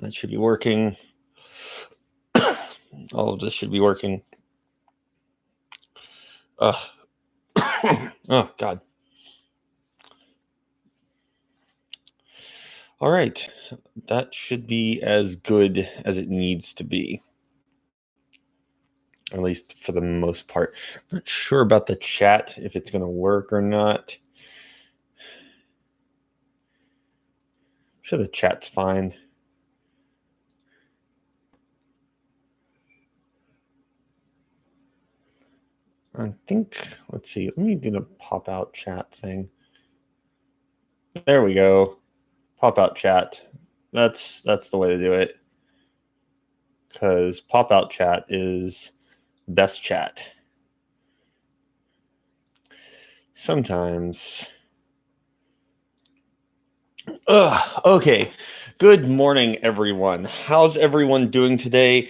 That should be working. All of this should be working. Oh, God. All right. That should be as good as it needs to be. At least for the most part. I'm not sure about the chat, if it's going to work or not. I'm sure the chat's fine. I think, let's see, let me do the pop-out chat thing. There we go. Pop-out chat. That's the way to do it. Because pop-out chat is best chat. Sometimes. Okay. Good morning, everyone. How's everyone doing today?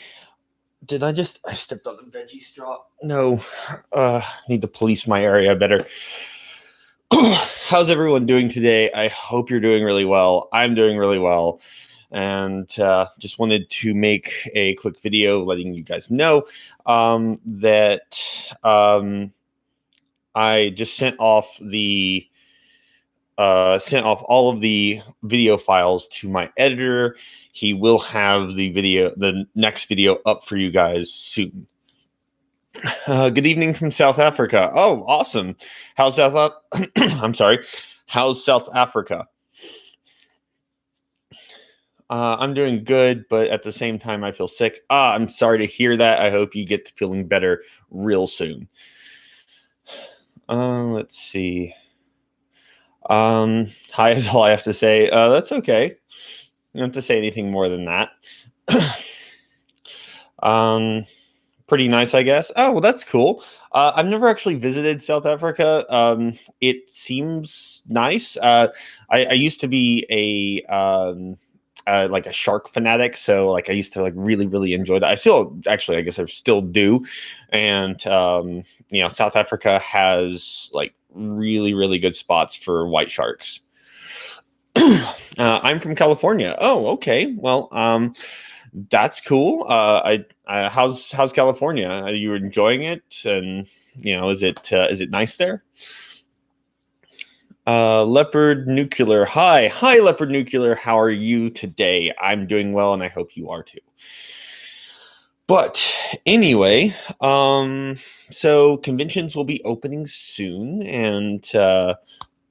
I stepped on the veggie straw? No. Need to police my area better. How's everyone doing today? I hope you're doing really well. I'm doing really well. And just wanted to make a quick video letting you guys know that I just sent off all of the video files to my editor. He will have the next video up for you guys soon. Good evening from South Africa. Oh, awesome. How's I'm sorry. How's South Africa? I'm doing good, but at the same time, I feel sick. I'm sorry to hear that. I hope you get to feeling better real soon. Let's see. Hi is all I have to say. That's okay. You don't have to say anything more than that. Pretty nice, I guess. Oh, well, that's cool. I've never actually visited South Africa. It seems nice. I used to be like a shark fanatic, so like I used to like really really enjoy that. I still actually I guess I still do, and South Africa has like really really good spots for white sharks. I'm from California. Oh, okay. Well, that's cool. How's California? Are you enjoying it? And is it nice there? Leopard Nuclear. Hi, Leopard Nuclear. How are you today? I'm doing well, and I hope you are too. But anyway, so conventions will be opening soon, and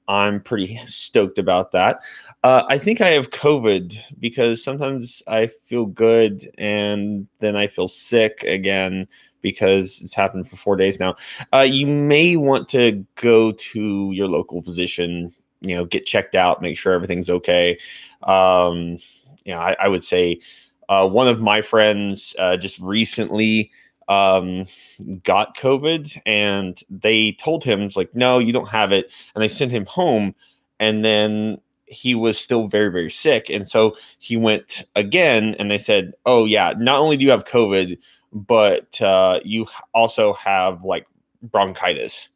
I'm pretty stoked about that. I think I have COVID because sometimes I feel good and then I feel sick again because it's happened for 4 days now. You may want to go to your local physician, get checked out, make sure everything's okay. I would say one of my friends just recently got COVID, and they told him, it's like, no, you don't have it, and they sent him home, and then he was still very very sick, and so he went again, and they said, oh yeah, not only do you have COVID, but you also have like bronchitis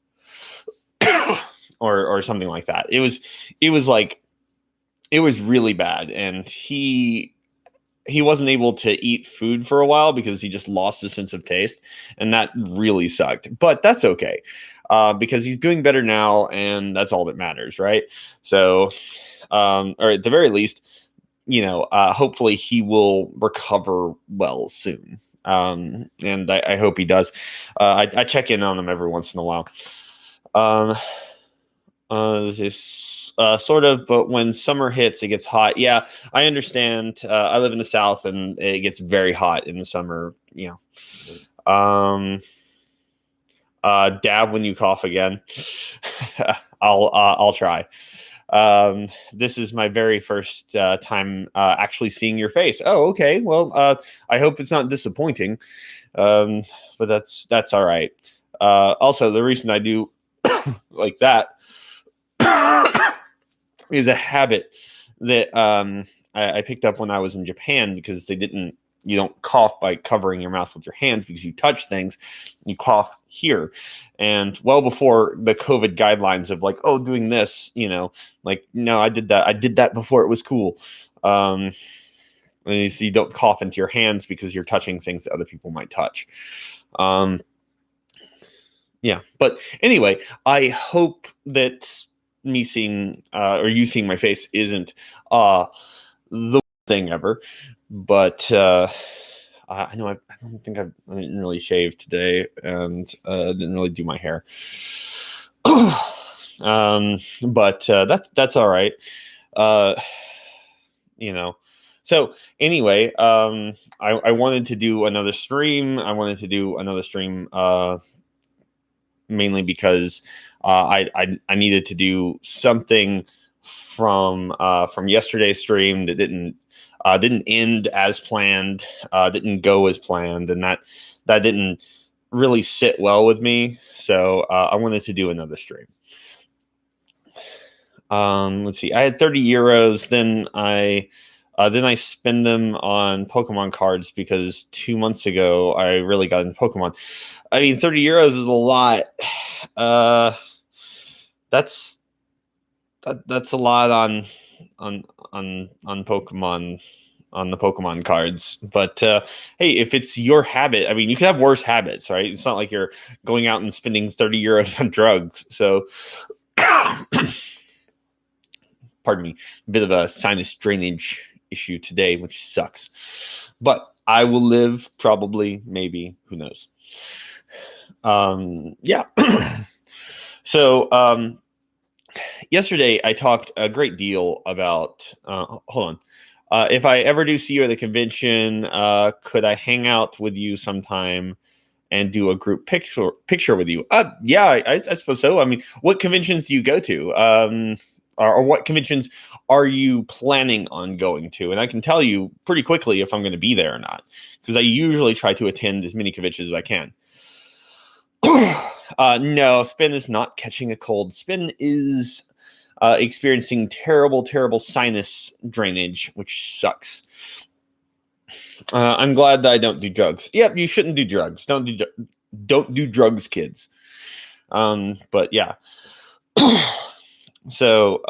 or something like that. It was really bad, and he wasn't able to eat food for a while because he just lost his sense of taste, and that really sucked. But that's okay, because he's doing better now, and that's all that matters, right? So, or at the very least, hopefully he will recover well soon. And I hope he does. I check in on him every once in a while. This sort of, but when summer hits, it gets hot. Yeah, I understand. I live in the South, and it gets very hot in the summer. Dab when you cough again. I'll try. This is my very first time actually seeing your face. Oh, okay. Well, I hope it's not disappointing. But that's all right. Also, the reason I do like that is a habit that I picked up when I was in Japan, because you don't cough by covering your mouth with your hands because you touch things, you cough here. And well before the COVID guidelines of like, oh, doing this, like, no, I did that before it was cool. And so you don't cough into your hands because you're touching things that other people might touch. Yeah, but anyway, I hope that me seeing or you seeing my face isn't the thing ever. But I know I don't think I didn't really shave today, and didn't really do my hair. But that's all right. You know. So anyway, I wanted to do another stream. Mainly because I needed to do something from yesterday's stream that didn't end as planned, didn't go as planned, and that didn't really sit well with me. So I wanted to do another stream. Let's see. I had 30 euros. Then I spend them on Pokemon cards because 2 months ago I really got into Pokemon. I mean, 30 euros is a lot. That's a lot on Pokemon, on the Pokemon cards. But hey, if it's your habit, I mean, you can have worse habits, right? It's not like you're going out and spending 30 euros on drugs. So, pardon me, a bit of a sinus drainage issue today, which sucks. But I will live, probably, maybe, who knows. Yeah. So yesterday I talked a great deal about hold on. If I ever do see you at the convention, could I hang out with you sometime and do a group picture with you? Yeah, I suppose so. I mean, what conventions do you go to? Or what conventions are you planning on going to? And I can tell you pretty quickly if I'm going to be there or not, because I usually try to attend as many conventions as I can. No, Spyn is not catching a cold. Spyn is experiencing terrible sinus drainage, which sucks. I'm glad that I don't do drugs. Yep, you shouldn't do drugs. Don't do drugs, kids. But yeah. So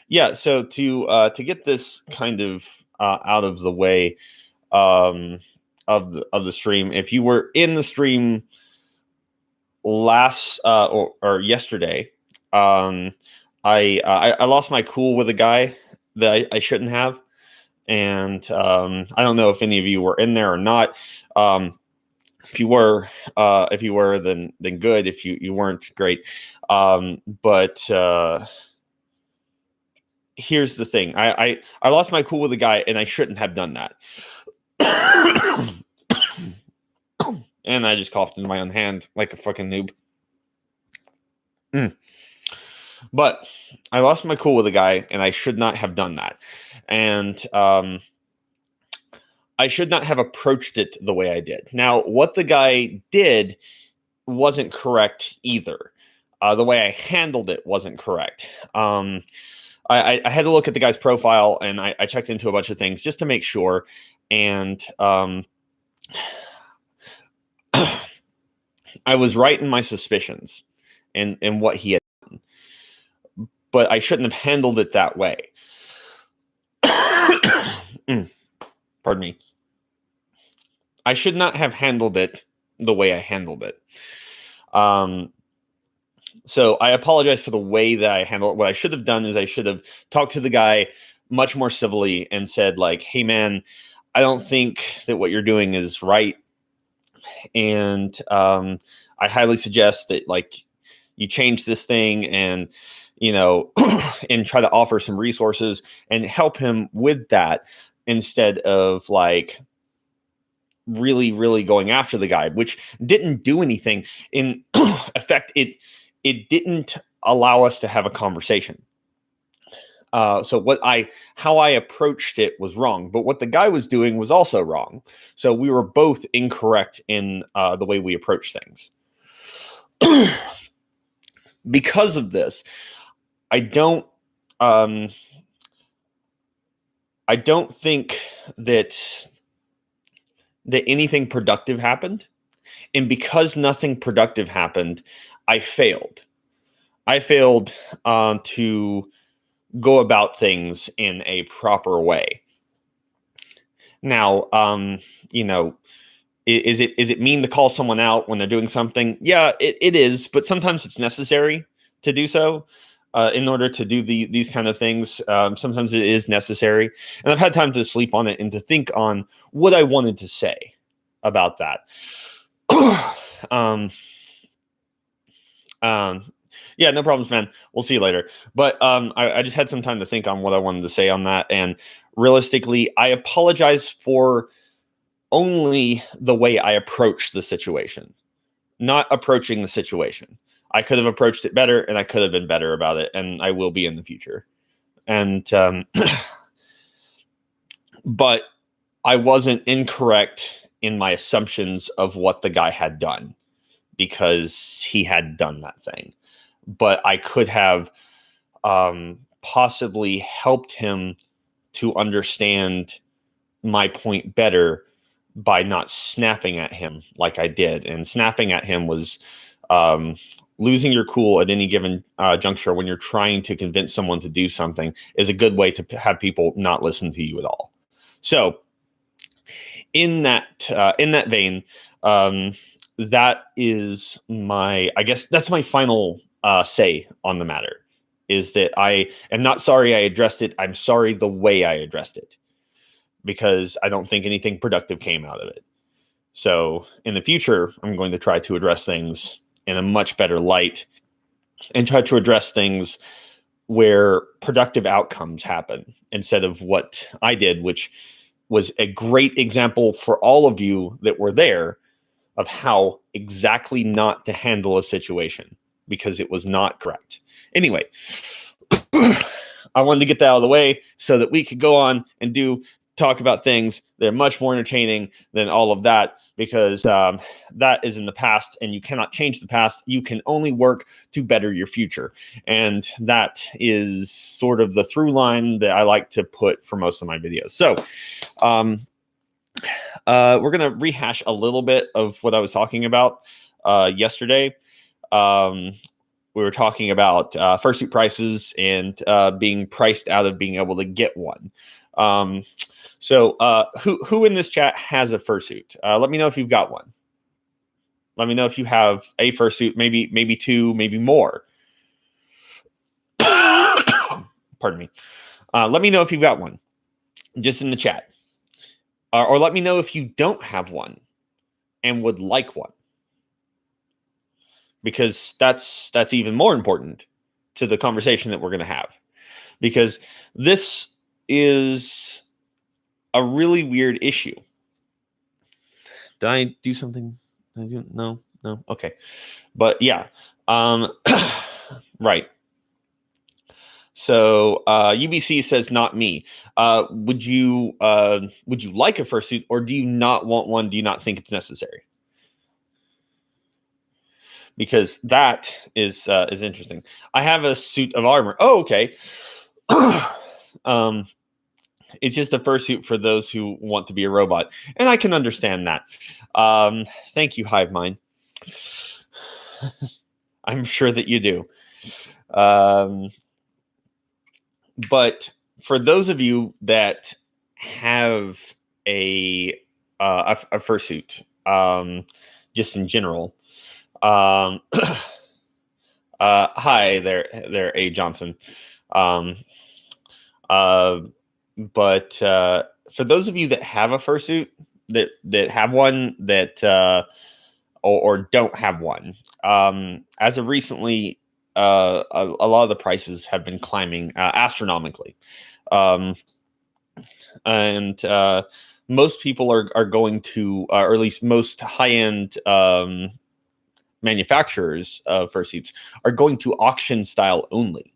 yeah. So to get this kind of out of the way of the stream, if you were in the stream last or yesterday, I lost my cool with a guy that I shouldn't have, and I don't know if any of you were in there or not. If you were, then good. If you weren't, great. But here's the thing: I lost my cool with a guy, and I shouldn't have done that. And I just coughed into my own hand like a fucking noob. But I lost my cool with a guy, and I should not have done that. And I should not have approached it the way I did. Now, what the guy did wasn't correct either. The way I handled it wasn't correct. I had to look at the guy's profile, and I checked into a bunch of things just to make sure. And I was right in my suspicions and what he had done. But I shouldn't have handled it that way. Pardon me. I should not have handled it the way I handled it. So I apologize for the way that I handled it. What I should have done is I should have talked to the guy much more civilly and said, like, hey, man, I don't think that what you're doing is right. And I highly suggest that, like, you change this thing and, and try to offer some resources and help him with that instead of, like, really going after the guy, which didn't do anything. In effect, it didn't allow us to have a conversation. So how I approached it was wrong, but what the guy was doing was also wrong. So we were both incorrect in the way we approach things. Because of this, I don't think that anything productive happened. And because nothing productive happened, I failed. To go about things in a proper way. Now, you know, is it mean to call someone out when they're doing something? Yeah, it is, but sometimes it's necessary to do so. In order to do these kind of things, sometimes it is necessary. And I've had time to sleep on it and to think on what I wanted to say about that. um, um, yeah, no problems, man. We'll see you later. But I just had some time to think on what I wanted to say on that. And realistically, I apologize for only the way I approached the situation, not approaching the situation. I could have approached it better, and I could have been better about it, and I will be in the future. And but I wasn't incorrect in my assumptions of what the guy had done because he had done that thing. But I could have possibly helped him to understand my point better by not snapping at him like I did. And snapping at him was um, losing your cool at any given juncture when you're trying to convince someone to do something is a good way to have people not listen to you at all. So in that vein, that is I guess that's my final say on the matter. Is that I am not sorry I addressed it. I'm sorry the way I addressed it, because I don't think anything productive came out of it. So in the future, I'm going to try to address things in a much better light and try to address things where productive outcomes happen instead of what I did, which was a great example for all of you that were there of how exactly not to handle a situation, because it was not correct. Anyway, I wanted to get that out of the way so that we could go on and talk about things that are much more entertaining than all of that, because that is in the past and you cannot change the past. You can only work to better your future. And that is sort of the through line that I like to put for most of my videos. So we're going to rehash a little bit of what I was talking about yesterday. We were talking about fursuit prices and being priced out of being able to get one. So who in this chat has a fursuit? Let me know if you've got one. Let me know if you have a fursuit, maybe two, maybe more. Pardon me. Let me know if you've got one, just in the chat. Or let me know if you don't have one and would like one, because that's even more important to the conversation that we're going to have, because this is a really weird issue. Did I do something? No. Okay. But yeah. Right. So UBC says not me. Would you like a fursuit, or do you not want one? Do you not think it's necessary? Because that is interesting. I have a suit of armor. Oh, okay. It's just a fursuit for those who want to be a robot, and I can understand that. Thank you, Hive Mind. I'm sure that you do. But for those of you that have a fursuit, just in general, hi there, A. Johnson. But for those of you that have a fursuit, that have one, that or don't have one, as of recently, a lot of the prices have been climbing astronomically, and most people are going to, or at least most high-end manufacturers of fursuits are going to auction style only.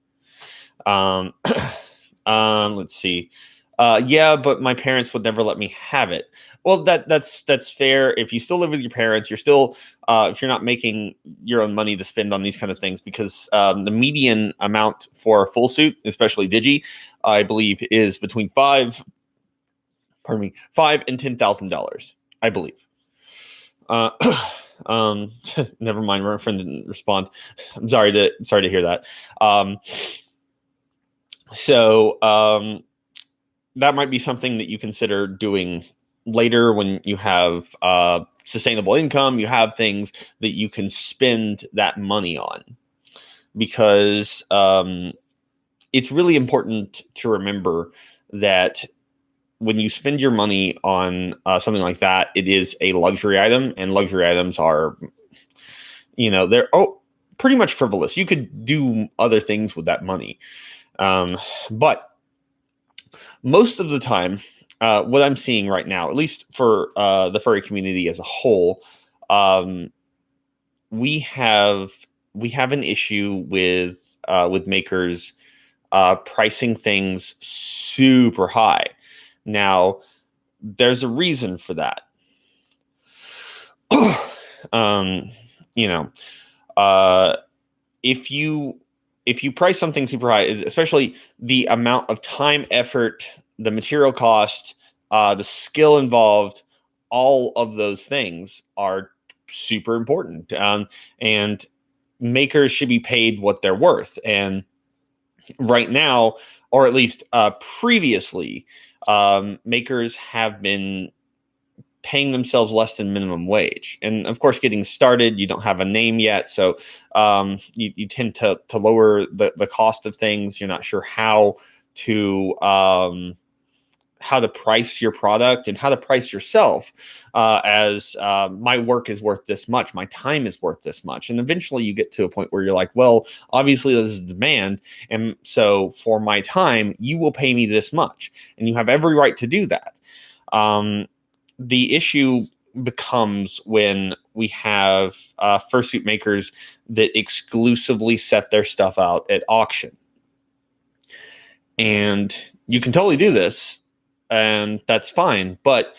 Let's see. Yeah, but my parents would never let me have it. Well, that's fair. If you still live with your parents, you're still if you're not making your own money to spend on these kind of things, because the median amount for a full suit, especially Digi, I believe, is between $5 and $10,000. I believe. Never mind. My friend didn't respond. I'm sorry to hear that. So that might be something that you consider doing later when you have sustainable income, you have things that you can spend that money on. Because it's really important to remember that when you spend your money on something like that, it is a luxury item, and luxury items are, they're pretty much frivolous. You could do other things with that money, but most of the time, what I'm seeing right now, at least for the furry community as a whole, um, we have an issue with makers pricing things super high. Now, there's a reason for that. um, you know, uh, if you price something super high, especially the amount of time, effort, the material cost, the skill involved, all of those things are super important. And makers should be paid what they're worth. And right now, or at least previously, makers have been paying themselves less than minimum wage. And of course, getting started, you don't have a name yet. So you tend to lower the cost of things. You're not sure how to price your product and how to price yourself as my work is worth this much, my time is worth this much. And eventually you get to a point where you're like, well, obviously there's a demand. And so for my time, you will pay me this much. And you have every right to do that. The issue becomes when we have fursuit makers that exclusively set their stuff out at auction. And you can totally do this, and that's fine, but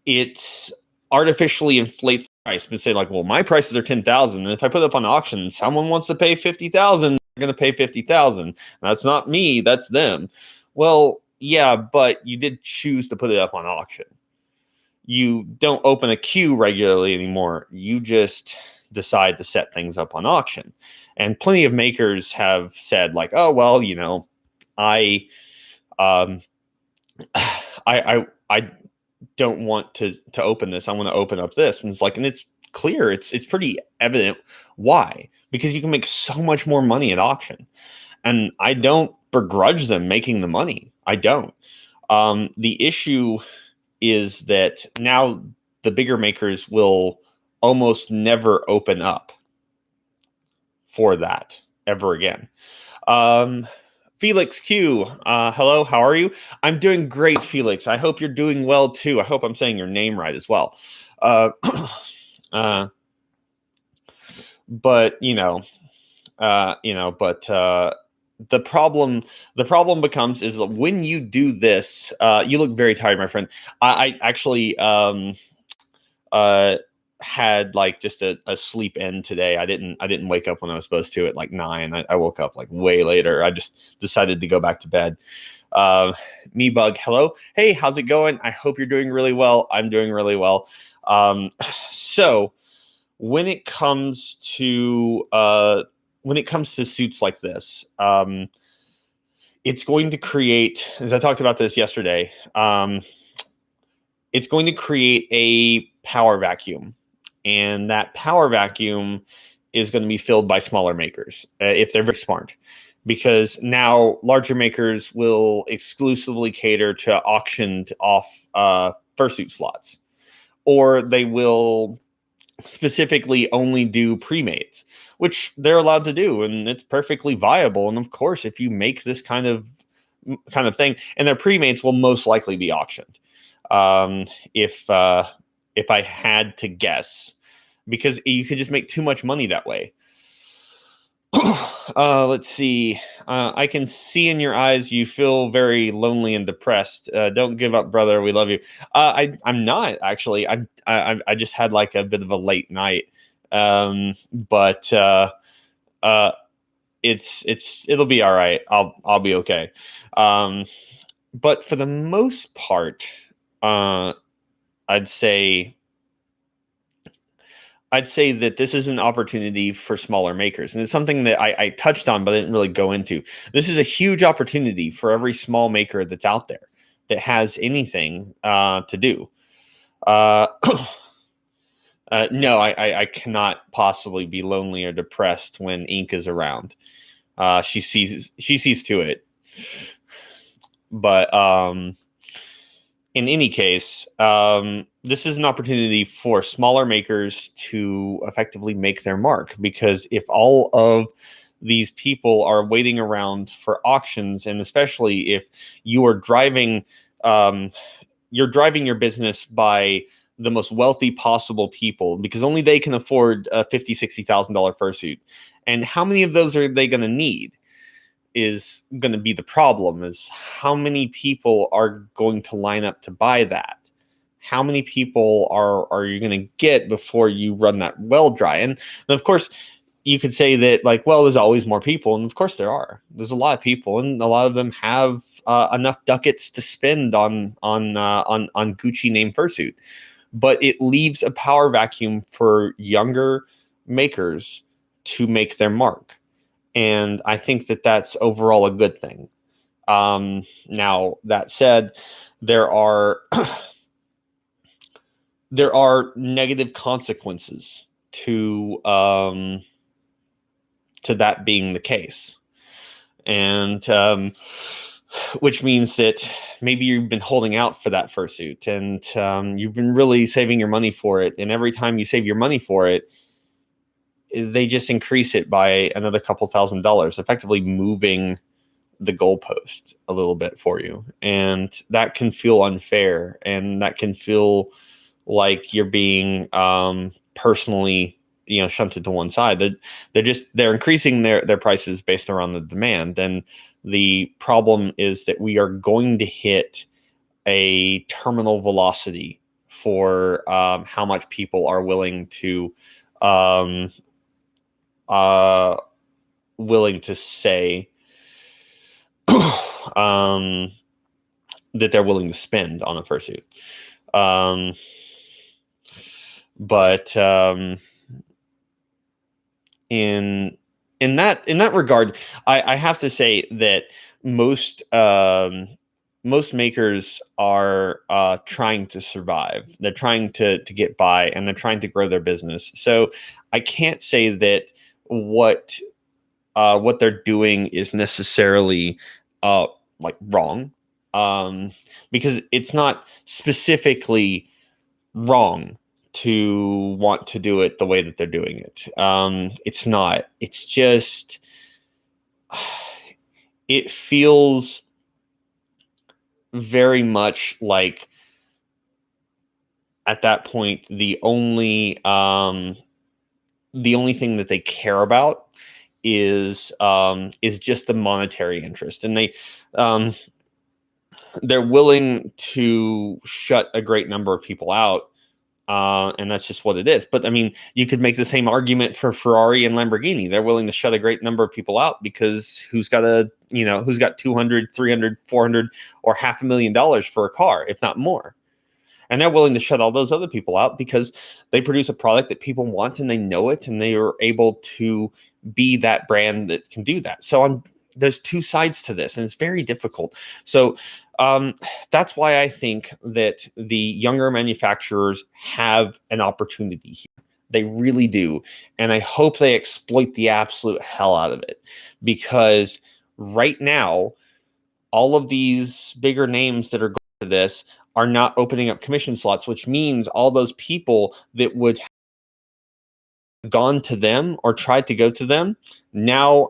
it's artificially inflates the price and say like, well, my prices are 10,000, and if I put it up on auction, someone wants to pay 50,000, they're going to pay 50,000. That's not me, that's them. Well, yeah, but you did choose to put it up on auction. You don't open a queue regularly anymore. You just decide to set things up on auction. And plenty of makers have said like, oh, well, I um I don't want to open this. I want to open up this. And it's clear. It's pretty evident why. Because you can make so much more money at auction. And I don't begrudge them making the money. I don't. The issue is that now the bigger makers will almost never open up for that ever again. Felix Q, hello, how are you? I'm doing great, Felix. I hope you're doing well too. I hope I'm saying your name right as well. But the problem becomes is when you do this, you look very tired, my friend. I actually had like just a sleep in today. I didn't wake up when I was supposed to at like 9. I woke up like way later. I just decided to go back to bed. Me bug, hello. Hey, how's it going? I hope you're doing really well. I'm doing really well. So when it comes to suits like this, it's going to create, as I talked about this yesterday, it's going to create a power vacuum. And that power vacuum is going to be filled by smaller makers if they're very smart. Because now larger makers will exclusively cater to auctioned off fursuit slots. Or they will specifically only do pre-mates, which they're allowed to do, and it's perfectly viable. And of course, if you make this kind of thing, and their pre-mates will most likely be auctioned, if I had to guess, because you could just make too much money that way. Let's see. I can see in your eyes you feel very lonely and depressed. Don't give up, brother. We love you. I'm not actually. I just had like a bit of a late night. But it'll be all right. I'll be okay. But for the most part, I'd say that this is an opportunity for smaller makers. And it's something that I touched on, but I didn't really go into. This is a huge opportunity for every small maker that's out there. that has anything to do. Uh, no, I cannot possibly be lonely or depressed when Ink is around. She sees to it. But in any case, this is an opportunity for smaller makers to effectively make their mark, because if all of these people are waiting around for auctions, and especially if you are driving your business by the most wealthy possible people, because only they can afford a $50,000-$60,000 fursuit, and how many of those are they going to need is going to be the problem. Is how many people are going to line up to buy that? How many people are you going to get before you run that well dry? And of course, you could say that, like, well, there's always more people, and of course there are. There's a lot of people, and a lot of them have enough ducats to spend on Gucci name fursuit. But it leaves a power vacuum for younger makers to make their mark, and I think that that's overall a good thing. Now, that said, there are there are negative consequences to that being the case, and which means that maybe you've been holding out for that fursuit, and you've been really saving your money for it, and every time you save your money for it, they just increase it by another couple $1,000s, effectively moving the goalpost a little bit for you. And that can feel unfair, and that can feel like you're being personally, shunted to one side. They're increasing their prices based around the demand. And the problem is that we are going to hit a terminal velocity for how much people are willing to um, say that they're willing to spend on a fursuit. But in that regard, I have to say that most makers are trying to survive. They're trying to get by, and they're trying to grow their business. So I can't say that what they're doing is necessarily like wrong, because it's not specifically wrong to want to do it the way that they're doing it. It's not. It's just it feels very much like at that point the only thing that they care about is just the monetary interest, and they're willing to shut a great number of people out, and that's just what it is. But I mean, you could make the same argument for Ferrari and Lamborghini. They're willing to shut a great number of people out because who's got 200, 300, 400, or $500,000 for a car, if not more? And they're willing to shut all those other people out because they produce a product that people want, and they know it, and they are able to be that brand that can do that. So there's two sides to this, and it's very difficult. So that's why I think that the younger manufacturers have an opportunity here. They really do. And I hope they exploit the absolute hell out of it, because right now, all of these bigger names that are going to this are not opening up commission slots, which means all those people that would have gone to them or tried to go to them now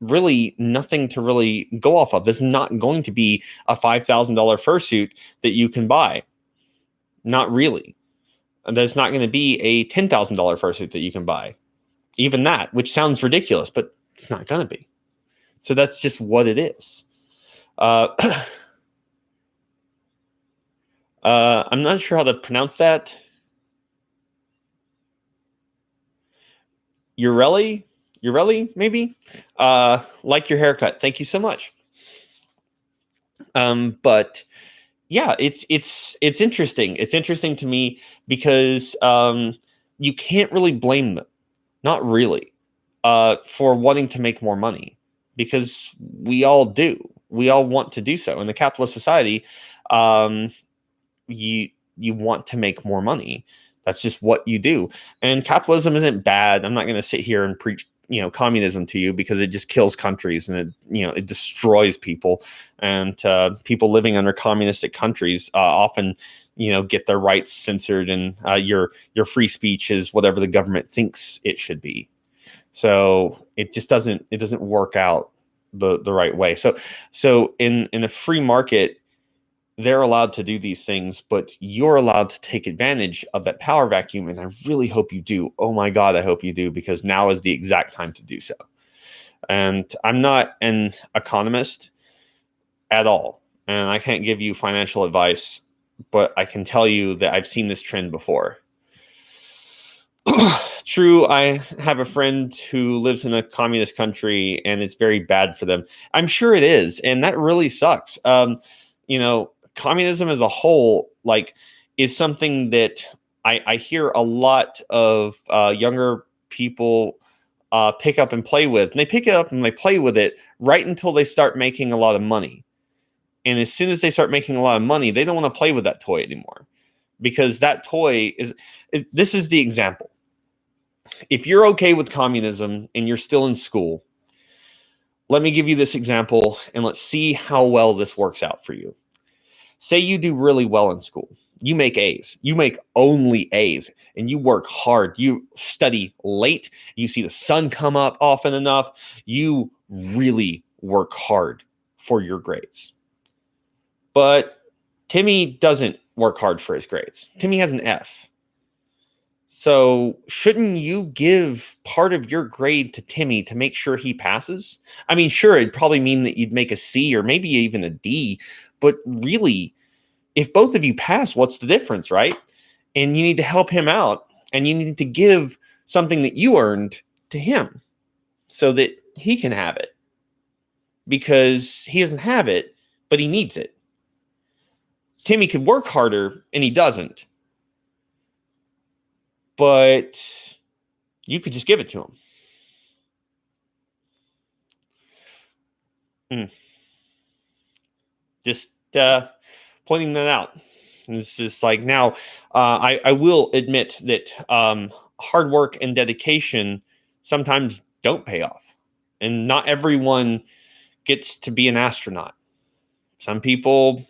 really nothing to really go off of. There's not going to be a $5,000 fursuit that you can buy. Not really. And there's not going to be a $10,000 fursuit that you can buy. Even that, which sounds ridiculous, but it's not going to be. So that's just what it is. I'm not sure how to pronounce that. Urelli, maybe. Like your haircut. Thank you so much. But yeah, it's interesting. It's interesting to me because you can't really blame them, not really, for wanting to make more money, because we all do. We all want to do so. In the capitalist society, um, you want to make more money. That's just what you do. And capitalism isn't bad. I'm not going to sit here and preach, communism to you, because it just kills countries, and it destroys people. And people living under communistic countries often, get their rights censored, and your free speech is whatever the government thinks it should be. So it just doesn't work out the right way. So in a free market, they're allowed to do these things, but you're allowed to take advantage of that power vacuum. And I really hope you do. Oh my God, I hope you do, because now is the exact time to do so. And I'm not an economist at all, and I can't give you financial advice, but I can tell you that I've seen this trend before. True, I have a friend who lives in a communist country, and it's very bad for them. I'm sure it is, and that really sucks. Communism as a whole, is something that I hear a lot of younger people pick up and play with. And they pick it up and they play with it right until they start making a lot of money. And as soon as they start making a lot of money, they don't want to play with that toy anymore, because that toy this is the example. If you're okay with communism and you're still in school, let me give you this example, and let's see how well this works out for you. Say you do really well in school. You make A's. You make only A's, and you work hard. You study late. You see the sun come up often enough. You really work hard for your grades. But Timmy doesn't work hard for his grades. Timmy has an F. So shouldn't you give part of your grade to Timmy to make sure he passes? I mean, sure, it'd probably mean that you'd make a C or maybe even a D, but really, if both of you pass, what's the difference, right? And you need to help him out, and you need to give something that you earned to him so that he can have it, because he doesn't have it, but he needs it. Timmy could work harder, and he doesn't. But you could just give it to him. Just pointing that out. And it's just like, now, I will admit that hard work and dedication sometimes don't pay off. And not everyone gets to be an astronaut. Some people,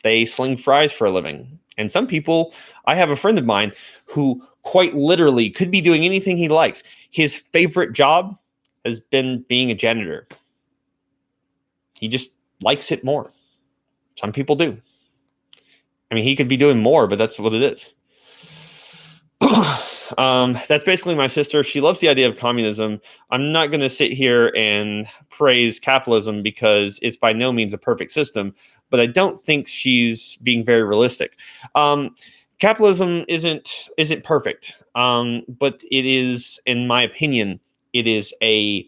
they sling fries for a living. And some people, I have a friend of mine who quite literally could be doing anything he likes. His favorite job has been being a janitor. He just likes it more. Some people do. I mean, he could be doing more, but that's what it is. That's basically my sister. She loves the idea of communism. I'm not going to sit here and praise capitalism, because it's by no means a perfect system, but I don't think she's being very realistic. Capitalism isn't perfect, but it is, in my opinion, it is a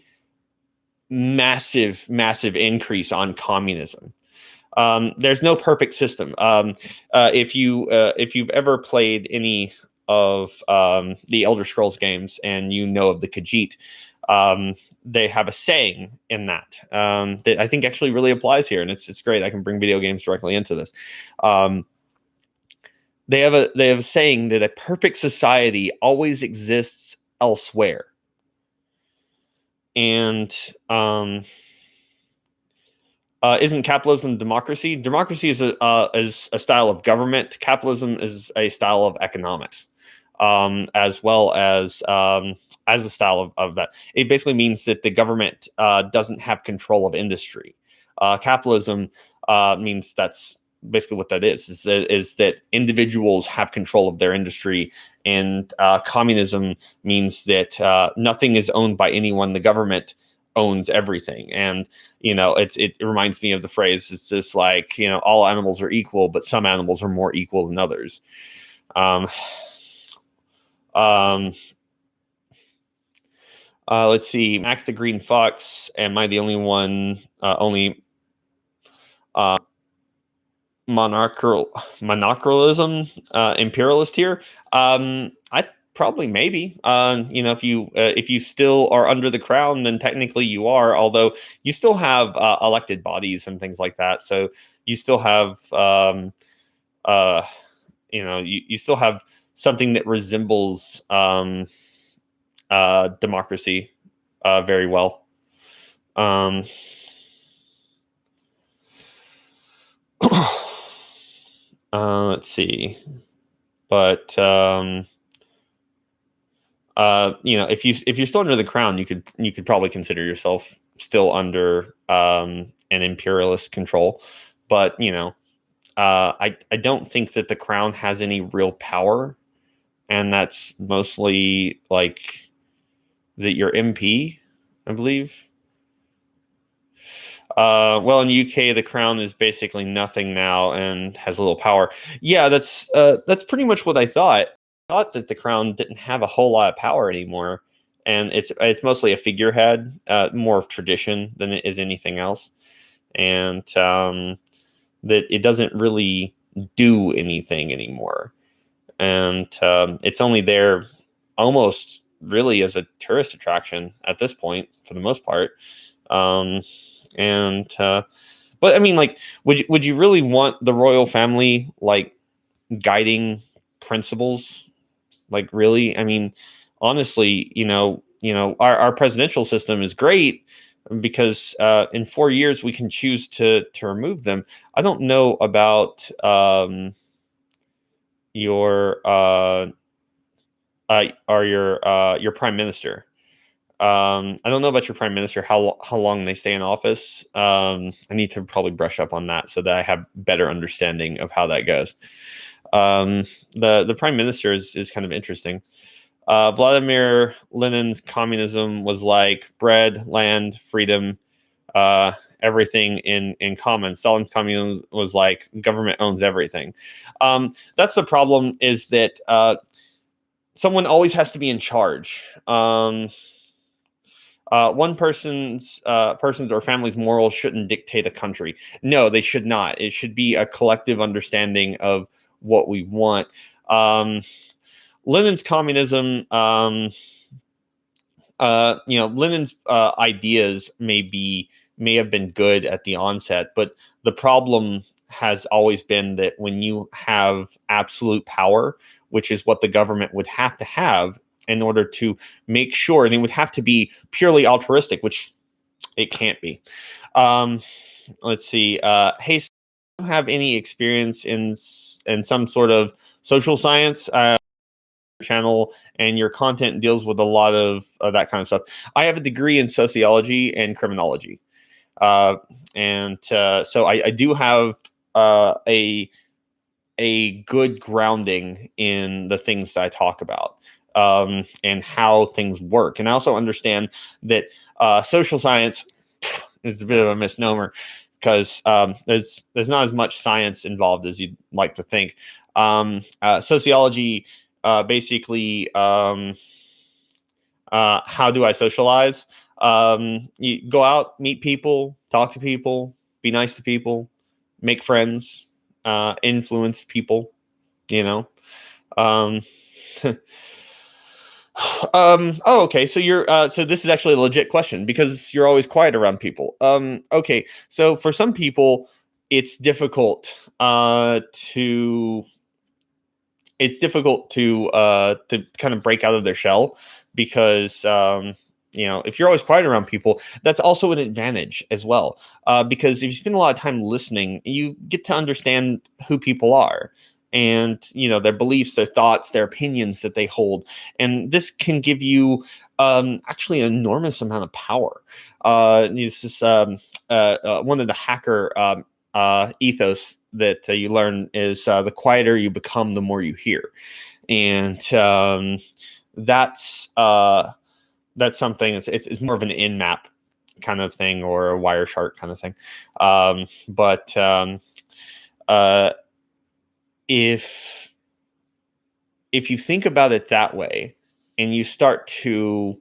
massive increase on communism. There's no perfect system. If you've ever played any of the Elder Scrolls games, and you know of the Khajiit, they have a saying in that that I think actually really applies here, and it's great. I can bring video games directly into this. They have a saying that a perfect society always exists elsewhere. And isn't capitalism democracy? Democracy is a style of government. Capitalism is a style of economics, as well as a style of that. It basically means that the government doesn't have control of industry. Capitalism means that's basically what that is that individuals have control of their industry, and communism means that nothing is owned by anyone. The government owns everything. And it reminds me of the phrase, it's just like, all animals are equal, but some animals are more equal than others. Let's see, Max the Green Fox, am I the only one, only monarchalism imperialist here? I Probably, maybe. If you still are under the crown, then technically you are. Although you still have elected bodies and things like that, so you still have, uh, you still have something that resembles democracy very well. Um, let's see, but if you're still under the crown, you could probably consider yourself still under an imperialist control. But I don't think that the crown has any real power, and that's mostly like, is it your MP, I believe. Well, in the UK, the crown is basically nothing now and has little power. Yeah, that's pretty much what I thought. I thought that the crown didn't have a whole lot of power anymore, and it's mostly a figurehead, more of tradition than it is anything else, and that it doesn't really do anything anymore, and it's only there almost really as a tourist attraction at this point for the most part. Um, and But I mean, like, would you really want the royal family like guiding principles? Like, really? I mean, honestly, our presidential system is great because in 4 years we can choose to remove them. I don't know about your your prime minister. I don't know about your prime minister, how long they stay in office. I need to probably brush up on that so that I have better understanding of how that goes. The prime minister is kind of interesting. Vladimir Lenin's communism was like bread, land, freedom, everything in common. Stalin's communism was like government owns everything. That's the problem, is that someone always has to be in charge. One person's or family's morals shouldn't dictate a country. No, they should not. It should be a collective understanding of what we want. Lenin's communism, Lenin's ideas may have been good at the onset, but the problem has always been that when you have absolute power, which is what the government would have to have in order to make sure, and it would have to be purely altruistic, which it can't be. Um, let's see. Hey, do you have any experience in some sort of social science? Channel and your content deals with a lot of that kind of stuff. I have a degree in sociology and criminology, uh, and so I do have a good grounding in the things that I talk about, and how things work. And I also understand that social science is a bit of a misnomer because there's not as much science involved as you'd like to think. Sociology basically, how do I socialize? You go out, meet people, talk to people, be nice to people, make friends, influence people, you know. Um, oh, okay. So so this is actually a legit question because you're always quiet around people. Okay. So for some people, it's difficult to to kind of break out of their shell because if you're always quiet around people, that's also an advantage as well, because if you spend a lot of time listening, you get to understand who people are, and their beliefs, their thoughts, their opinions that they hold, and this can give you actually an enormous amount of power. This is one of the hacker ethos that you learn is the quieter you become, the more you hear, and that's something. It's more of an in-map kind of thing or a Wireshark kind of thing. But if you think about it that way, and you start to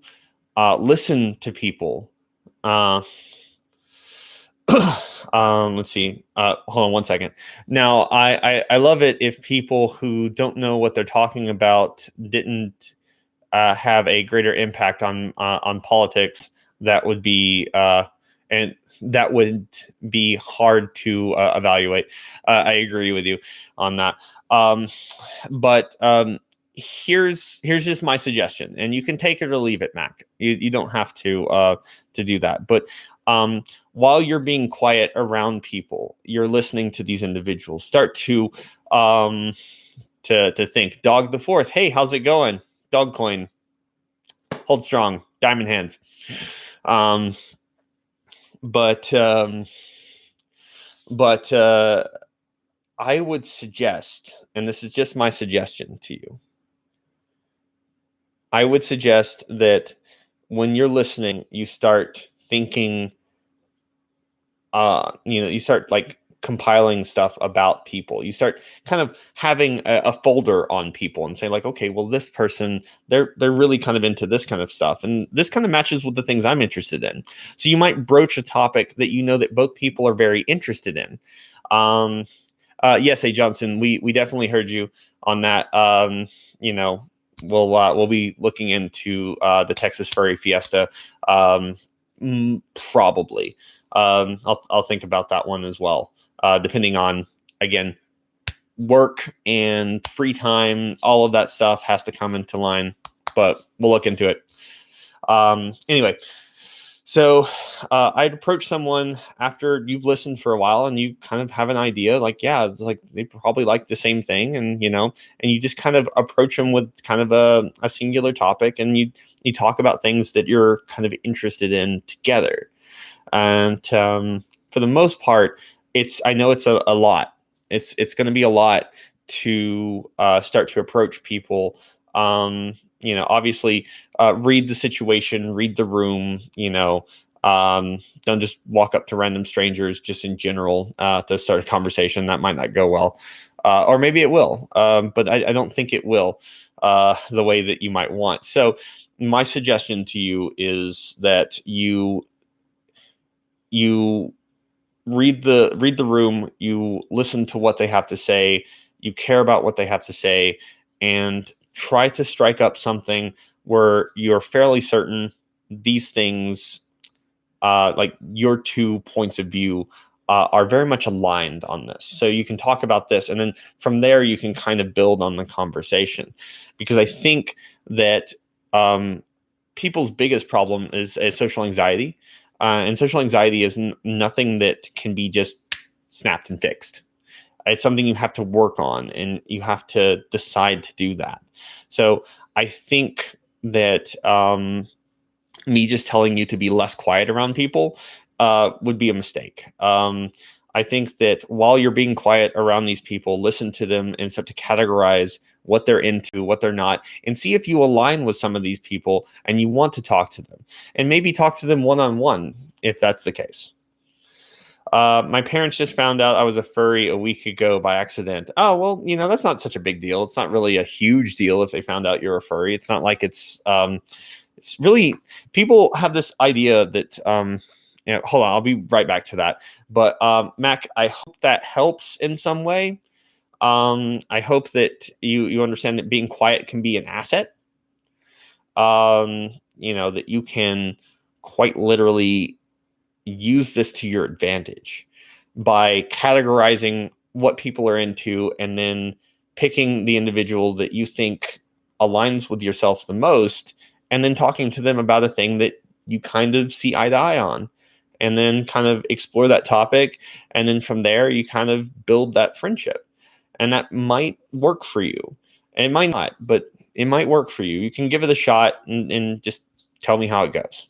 listen to people. Let's see. Hold on one second. Now, I love it if people who don't know what they're talking about didn't have a greater impact on politics, that would be and that would be hard to evaluate. I agree with you on that. Um, but here's just my suggestion, and you can take it or leave it, Mac. You don't have to do that. But while you're being quiet around people, you're listening to these individuals. Start um, to think. Dog the fourth. Hey, how's it going? Dog coin. Hold strong. Diamond hands. Um, but but I would suggest, and this is just my suggestion to you, I would suggest that when you're listening, you start thinking, you start like compiling stuff about people. You start kind of having a folder on people and say like, okay, well, this person, they're really kind of into this kind of stuff, and this kind of matches with the things I'm interested in. So you might broach a topic that you know that both people are very interested in. Yes, A. Johnson, we definitely heard you on that. We'll be looking into the Texas Furry Fiesta, probably. I'll think about that one as well, depending on, again, work and free time. All of that stuff has to come into line, but we'll look into it. Anyway. So I'd approach someone after you've listened for a while and you kind of have an idea, like, yeah, like they probably like the same thing, and and you just kind of approach them with kind of a singular topic, and you talk about things that you're kind of interested in together. And for the most part, I know it's a lot. It's going to be a lot to start to approach people. Obviously, read the situation, read the room. Don't just walk up to random strangers just in general to start a conversation. That might not go well, or maybe it will, but I don't think it will the way that you might want. So my suggestion to you is that you read the room, you listen to what they have to say, you care about what they have to say, and try to strike up something where you're fairly certain these things, like your 2 points of view, are very much aligned on this. So you can talk about this, and then from there you can kind of build on the conversation, because I think that people's biggest problem is social anxiety, and social anxiety is nothing that can be just snapped and fixed. It's something you have to work on, and you have to decide to do that. So I think that me just telling you to be less quiet around people would be a mistake. I think that while you're being quiet around these people, listen to them and start to categorize what they're into, what they're not, and see if you align with some of these people and you want to talk to them, and maybe talk to them one-on-one if that's the case. My parents just found out I was a furry a week ago by accident. Oh, well, that's not such a big deal. It's not really a huge deal if they found out you're a furry. It's not like it's really, people have this idea that, hold on, I'll be right back to that. But Mac, I hope that helps in some way. I hope that you understand that being quiet can be an asset. That you can quite literally use this to your advantage by categorizing what people are into, and then picking the individual that you think aligns with yourself the most, and then talking to them about a thing that you kind of see eye to eye on, and then kind of explore that topic. And then from there, you kind of build that friendship, and that might work for you. And it might not, but it might work for you. You can give it a shot and just tell me how it goes.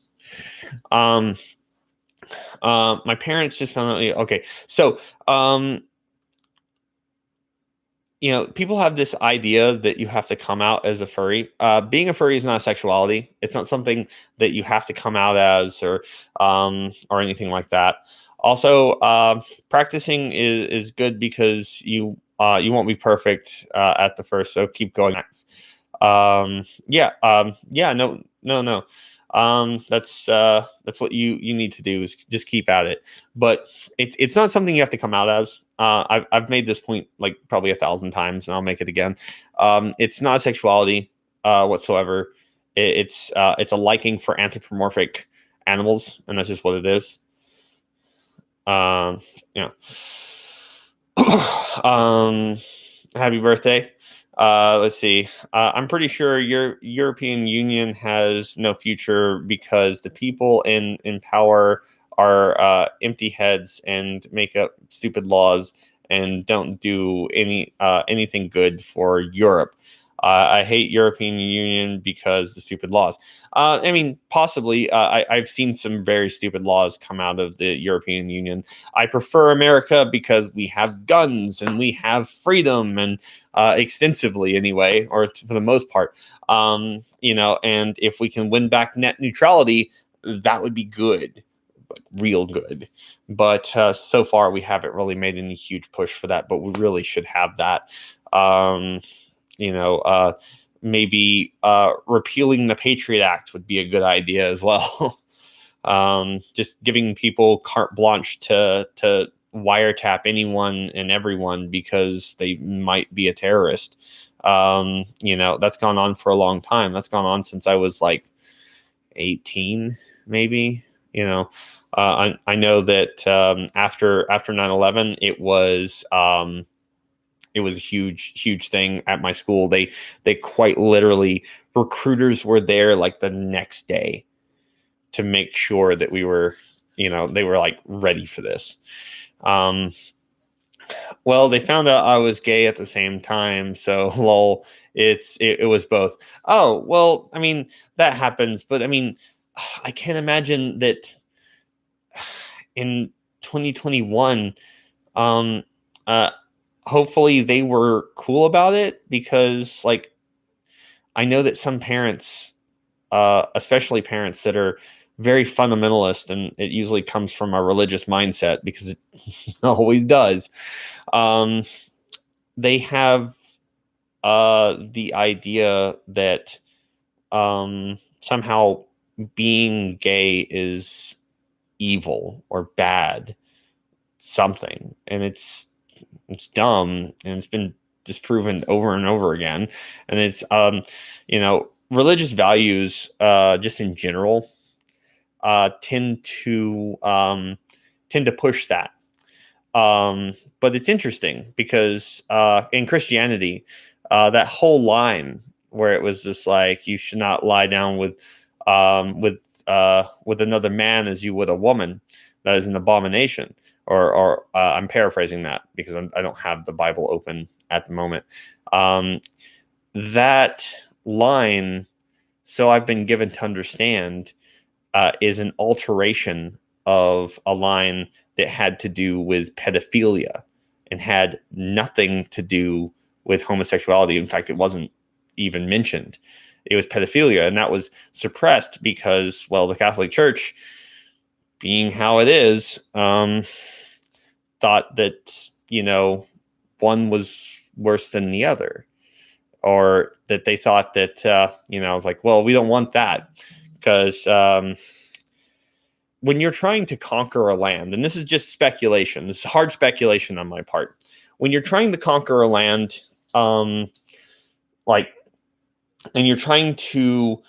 My parents just found out. Okay, so people have this idea that you have to come out as a furry. Being a furry is not a sexuality. It's not something that you have to come out as, or anything like that. Also, practicing is good, because you won't be perfect at the first, so keep going. No. That's what you need to do, is just keep at it. But it's not something you have to come out as. I've made this point like probably 1,000 times, and I'll make it again. It's not a sexuality whatsoever. it's a liking for anthropomorphic animals, and that's just what it is. Um, you know, happy birthday. Let's see. I'm pretty sure your European Union has no future because the people in power are empty heads and make up stupid laws and don't do anything good for Europe. I hate European Union because the stupid laws. I mean, possibly. I've seen some very stupid laws come out of the European Union. I prefer America because we have guns and we have freedom and extensively anyway, or for the most part. And if we can win back net neutrality, that would be good, like real good. But so far, we haven't really made any huge push for that. But we really should have that. Um, you know, maybe repealing the Patriot Act would be a good idea as well. Just giving people carte blanche to wiretap anyone and everyone because they might be a terrorist. That's gone on for a long time. That's gone on since I was like 18, maybe. I know that after 9/11, it was a huge thing at my school. They quite literally, recruiters were there like the next day to make sure that we were, they were like ready for this. Well, they found out I was gay at the same time, so lol. It was both. Oh well, I mean that happens, but I mean, I can't imagine that in 2021. Um, uh, Hopefully they were cool about it because, like, I know that some parents, especially parents that are very fundamentalist, and it usually comes from a religious mindset because it always does. Um, they have the idea that somehow being gay is evil or bad, something, and it's dumb, and it's been disproven over and over again. And it's religious values just in general tend to push that. But it's interesting because in Christianity, that whole line where it was just like you should not lie down with another man as you would a woman, that is an abomination. Or I'm paraphrasing that because I don't have the Bible open at the moment. That line, so I've been given to understand, is an alteration of a line that had to do with pedophilia and had nothing to do with homosexuality. In fact, it wasn't even mentioned. It was pedophilia, and that was suppressed because, well, the Catholic Church, being how it is, thought that, one was worse than the other, or that they thought that, I was like, well, we don't want that because when you're trying to conquer a land, and this is just speculation, this is hard speculation on my part. When you're trying to conquer a land, and you're trying to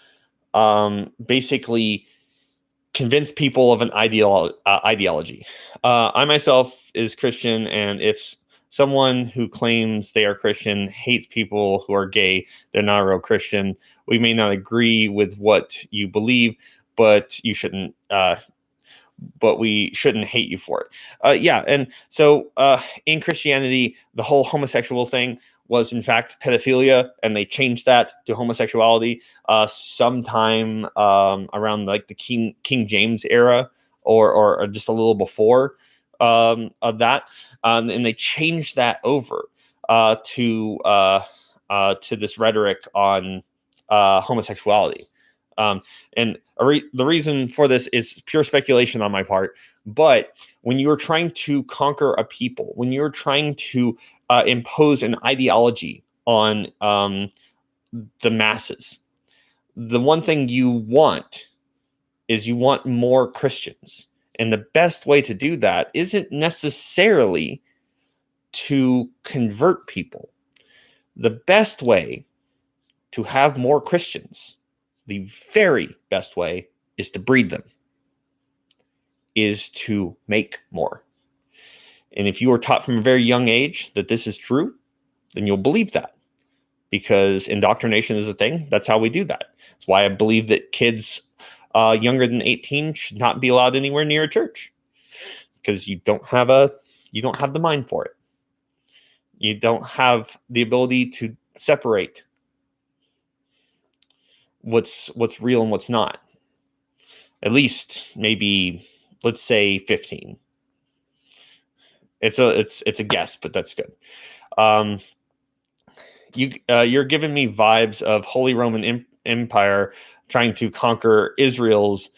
basically convince people of an ideology. I myself is Christian, and if someone who claims they are Christian hates people who are gay, they're not a real Christian. We may not agree with what you believe, but you shouldn't. But we shouldn't hate you for it. Yeah, and so in Christianity, the whole homosexual thing was in fact pedophilia, and they changed that to homosexuality sometime around like the King James era, or just a little before of that, and they changed that over to this rhetoric on homosexuality. And the reason for this is pure speculation on my part. But when you're trying to conquer a people, when you're trying to impose an ideology on the masses, the one thing you want is you want more Christians. And the best way to do that isn't necessarily to convert people. The best way to have more Christians, the very best way is to breed them, is to make more. And if you are taught from a very young age that this is true, then you'll believe that, because indoctrination is a thing. That's how we do that. That's why I believe that kids younger than 18 should not be allowed anywhere near a church, because you don't have the mind for it. You don't have the ability to separate what's real and what's not. At least maybe, let's say 15. It's a guess, but that's good. You're giving me vibes of Holy Roman Empire trying to conquer Israel's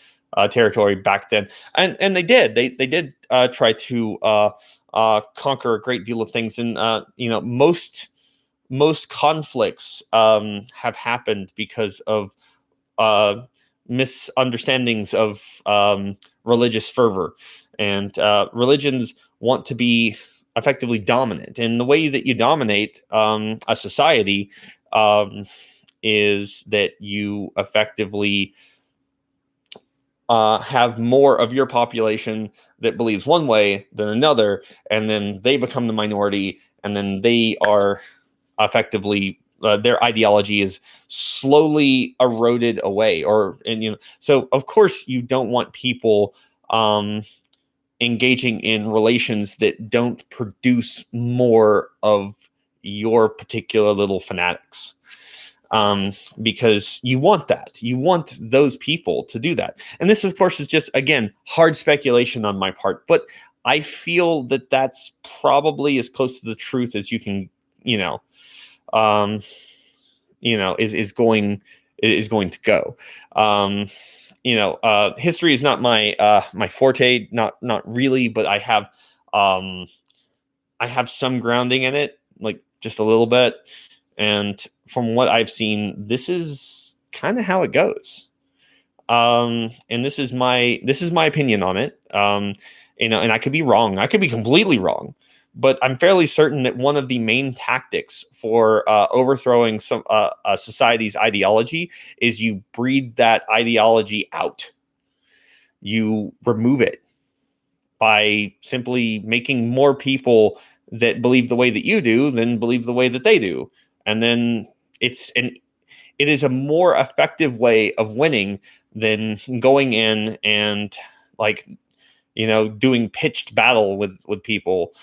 territory back then, and they did. They did try to conquer a great deal of things, and most conflicts have happened because of misunderstandings of religious fervor, and religions want to be effectively dominant. And the way that you dominate a society is that you effectively have more of your population that believes one way than another, and then they become the minority, and then they are effectively their ideology is slowly eroded away. So of course you don't want people engaging in relations that don't produce more of your particular little fanatics, because you want that. You want those people to do that. And this, of course, is just, again, hard speculation on my part, but I feel that that's probably as close to the truth as you can, is going to go. History is not my forte, not really, but I have some grounding in it, like just a little bit. And from what I've seen, this is kind of how it goes. And this is my opinion on it. And I could be wrong. I could be completely wrong, but I'm fairly certain that one of the main tactics for overthrowing some a society's ideology is you breed that ideology out. You remove it by simply making more people that believe the way that you do than believe the way that they do. And then it is a more effective way of winning than going in and doing pitched battle with people.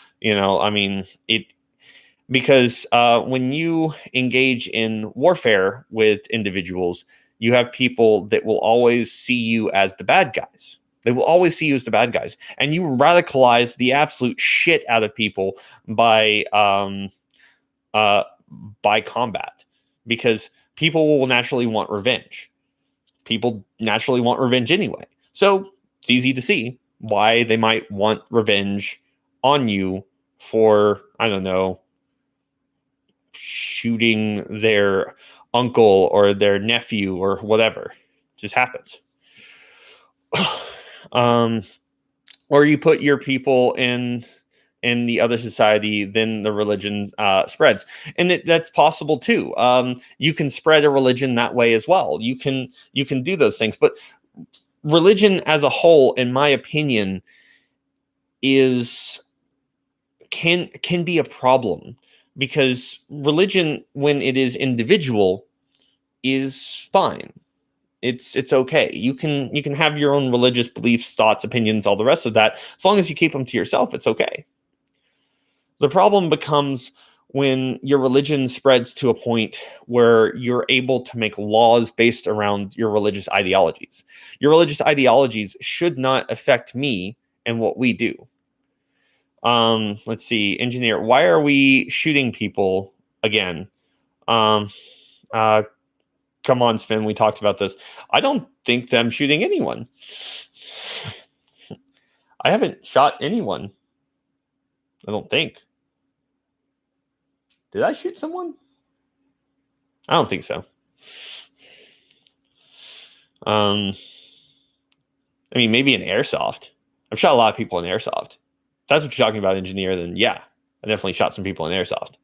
Because when you engage in warfare with individuals, you have people that will always see you as the bad guys. They will always see you as the bad guys, and you radicalize the absolute shit out of people by combat, because people will naturally want revenge. People naturally want revenge anyway. So it's easy to see why they might want revenge on you for, I don't know, shooting their uncle or their nephew or whatever. It just happens. Or you put your people in the other society, then the religion spreads, and that's possible too. You can spread a religion that way as well. You can do those things, but religion as a whole, in my opinion, can be a problem, because religion, when it is individual, is fine. It's okay. You can have your own religious beliefs, thoughts, opinions, all the rest of that. As long as you keep them to yourself, it's okay. The problem becomes when your religion spreads to a point where you're able to make laws based around your religious ideologies. Your religious ideologies should not affect me and what we do. Let's see, engineer, why are we shooting people again? Come on, Spyn, we talked about this. I don't think them shooting anyone. I haven't shot anyone. I don't think. Did I shoot someone? I don't think so. Maybe in airsoft. I've shot a lot of people in airsoft. If that's what you're talking about, engineer, then yeah, I definitely shot some people in airsoft.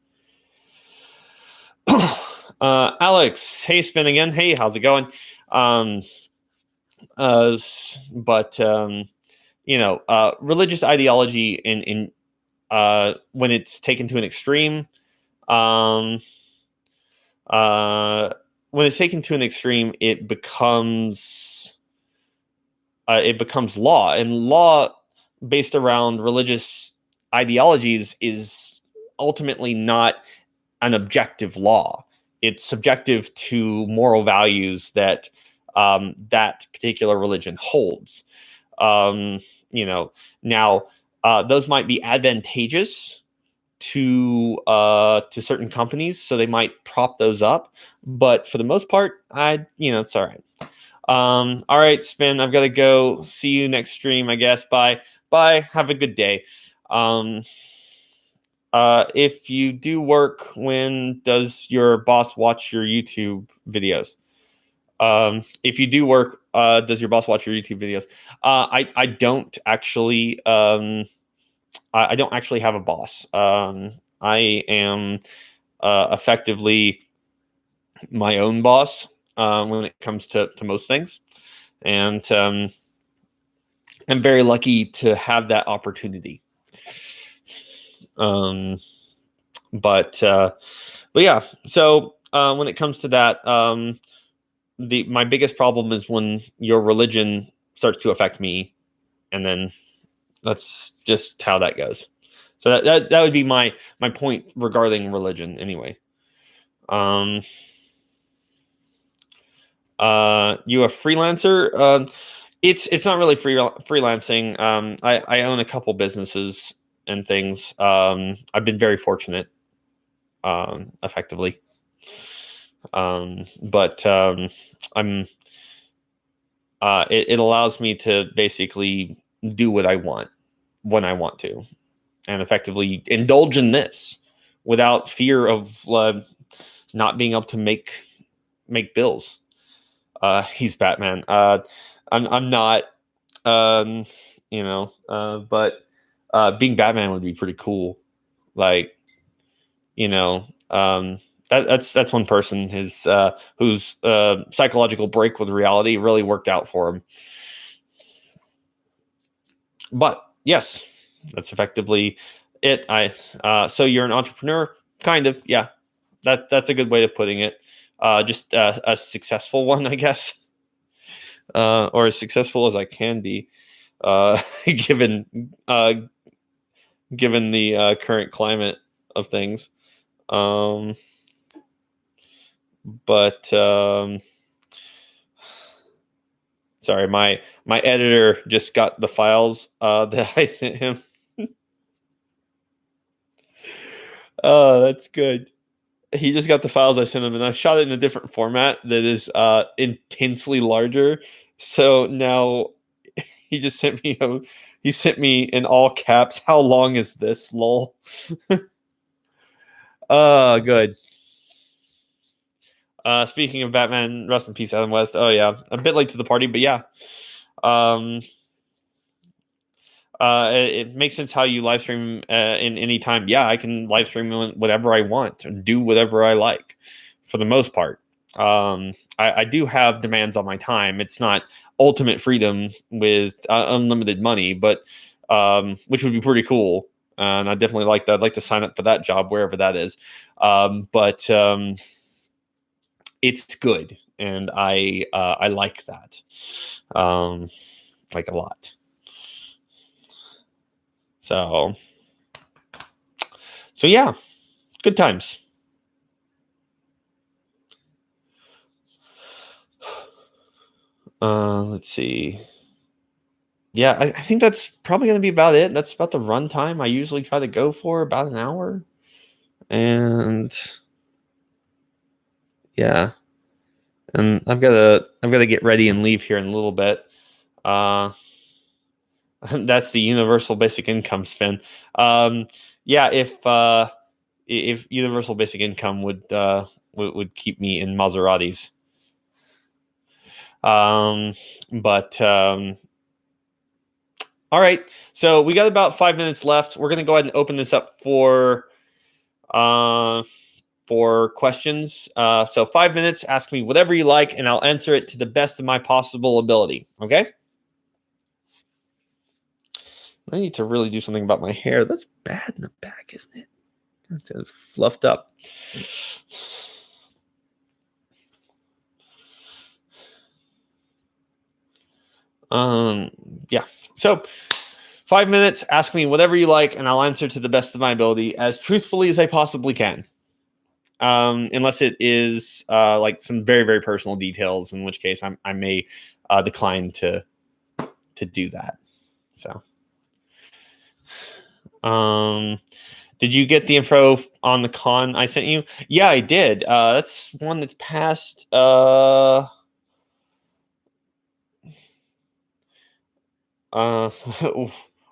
Alex, hey, Spyn again. Hey, how's it going? Um, but religious ideology in when it's taken to an extreme, um, when it's taken to an extreme, it becomes law, and law based around religious ideologies is ultimately not an objective law. It's subjective to moral values that that particular religion holds. Um, Now those might be advantageous to certain companies, so they might prop those up. But for the most part, it's all right. All right, Spin. I've got to go. See you next stream, I guess. Bye. Bye. Have a good day. Um, if you do work, when does your boss watch your YouTube videos? If you do work, does your boss watch your YouTube videos? I don't actually. I don't actually have a boss. I am effectively my own boss when it comes to most things, and I'm very lucky to have that opportunity. But yeah. So when it comes to that, my biggest problem is when your religion starts to affect me, and then that's just how that goes. So that would be my point regarding religion, anyway. You a freelancer? It's not really freelancing. I own a couple businesses and things. I've been very fortunate, effectively. But I'm. It allows me to basically do what I want when I want to, and effectively indulge in this without fear of not being able to make bills. He's Batman. I'm not. Um, but being Batman would be pretty cool. Like, that's one person whose psychological break with reality really worked out for him. But yes, that's effectively it. So you're an entrepreneur, kind of. Yeah, that's a good way of putting it. Just a successful one, I guess, or as successful as I can be, given given the current climate of things. But sorry, my editor just got the files that I sent him. Oh, that's good. He just got the files I sent him, and I shot it in a different format that is intensely larger. So now he just sent me he sent me in all caps. How long is this? Lol. Good. Speaking of Batman, rest in peace, Adam West. Oh yeah, a bit late to the party, but yeah. It makes sense how you live stream in any time. Yeah, I can live stream whatever I want and do whatever I like, for the most part. I do have demands on my time. It's not ultimate freedom with unlimited money, but which would be pretty cool. And I definitely like that. I'd like to sign up for that job wherever that is. But it's good, and I like that, like a lot. So yeah, good times. Let's see. Yeah, I think that's probably going to be about it. That's about the run time I usually try to go for, about an hour. And yeah, and I've got to get ready and leave here in a little bit. That's the universal basic income spin. Yeah, if universal basic income would keep me in Maseratis. But all right, so we got about 5 minutes left. We're gonna go ahead and open this up for for questions. So 5 minutes, ask me whatever you like, and I'll answer it to the best of my possible ability. Okay? I need to really do something about my hair. That's bad in the back, isn't it? It's fluffed up. Yeah. So 5 minutes, ask me whatever you like, and I'll answer to the best of my ability as truthfully as I possibly can. Unless it is like some very, very personal details, in which case I may decline to do that. So, did you get the info on the con I sent you? Yeah, I did. That's one that's past.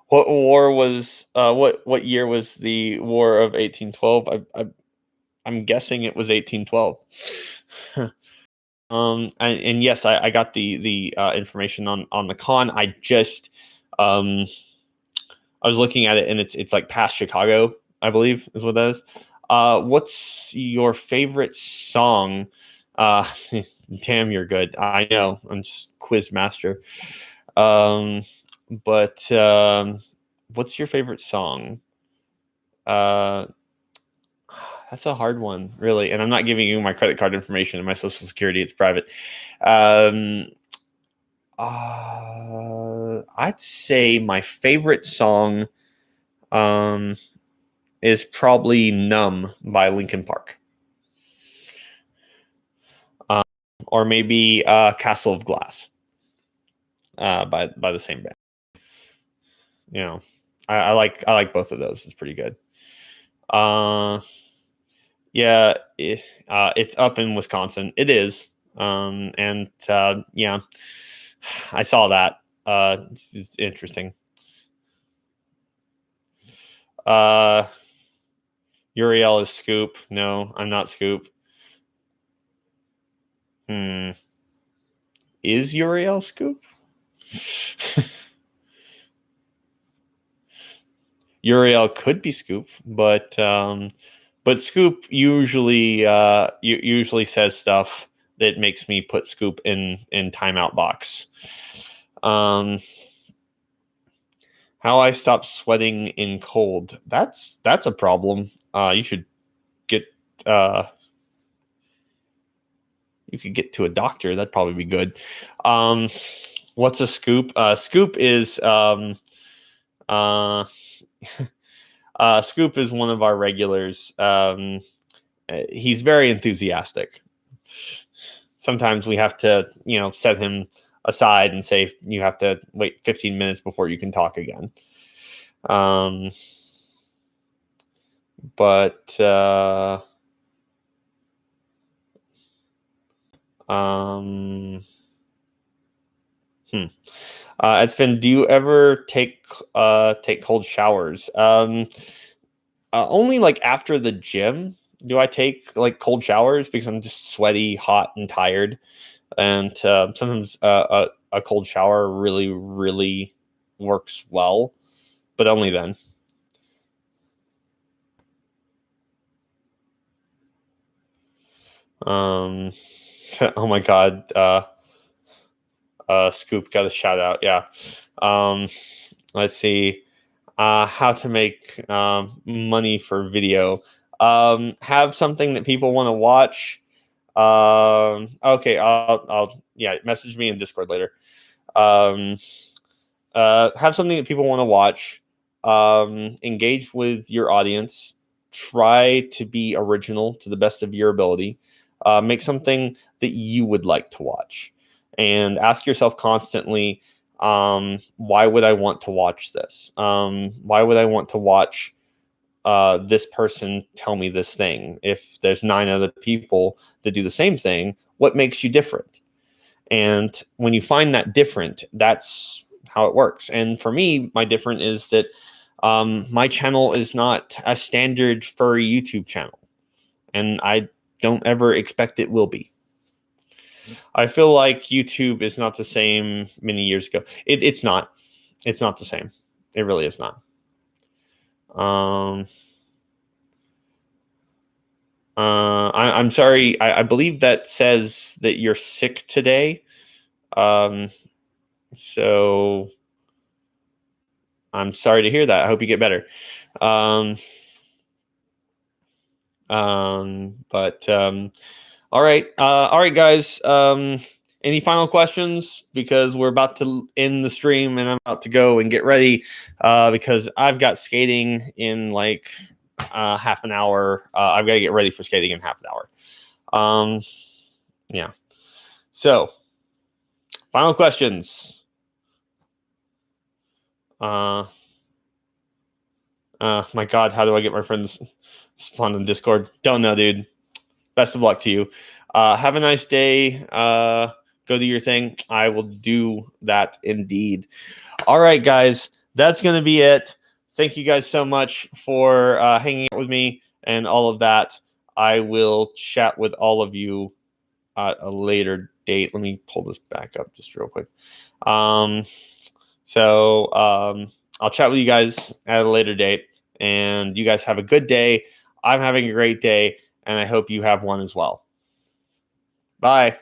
What war was? What year was the War of 1812? I'm guessing it was 1812. And yes, I got the information on the con. I just I was looking at it, and it's like past Chicago, I believe, is what that is. What's your favorite song? Uh, Damn, you're good. I know. I'm just quiz master. Um, but what's your favorite song? Uh, that's a hard one, really. And I'm not giving you my credit card information and my social security. It's private. Um, I'd say my favorite song is probably "Numb" by Linkin Park, um, or maybe "Castle of Glass" by the same band. You know, I like both of those. It's pretty good. Uh, yeah, it's up in Wisconsin. It is, and yeah, I saw that. It's interesting. Uh, Uriel is Scoop. No, I'm not Scoop. Hmm. Is Uriel Scoop? Uriel could be Scoop, but Scoop usually says stuff that makes me put Scoop in timeout box. How I stop sweating in cold. That's a problem. You should get uh you could get to a doctor. That'd probably be good. What's a scoop? Scoop is uh Scoop is one of our regulars. He's very enthusiastic. Sometimes we have to, set him aside and say you have to wait 15 minutes before you can talk again. But it's been. Do you ever take cold showers? Only like after the gym do I take like cold showers because I'm just sweaty, hot, and tired. And sometimes a cold shower really, really works well, but only then. Um, oh my God, Scoop got a shout out. Yeah. Um, let's see. How to make money for video. Have something that people want to watch. Okay, I'll yeah, message me in Discord later. Um, have something that people want to watch. Engage with your audience. Try to be original to the best of your ability. Make something that you would like to watch, and ask yourself constantly, why would I want to watch this? Why would I want to watch this person tell me this thing? If there's 9 other people that do the same thing, what makes you different? And when you find that different, that's how it works. And for me, my different is that my channel is not a standard furry YouTube channel, and I don't ever expect it will be. I feel like YouTube is not the same many years ago. It's not. It's not the same. It really is not. Um, I'm sorry. I believe that says that you're sick today. So I'm sorry to hear that. I hope you get better. Um, but all right, guys. Any final questions? Because we're about to end the stream, and I'm about to go and get ready. Because I've got skating in like half an hour. I've got to get ready for skating in half an hour. Yeah. So, final questions. My God, how do I get my friends spawned in Discord? Don't know, dude. Best of luck to you. Have a nice day. Go do your thing. I will do that indeed. All right, guys. That's going to be it. Thank you guys so much for hanging out with me and all of that. I will chat with all of you at a later date. Let me pull this back up just real quick. I'll chat with you guys at a later date, and you guys have a good day. I'm having a great day, and I hope you have one as well. Bye.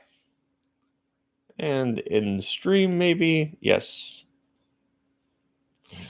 And in stream, maybe? Yes.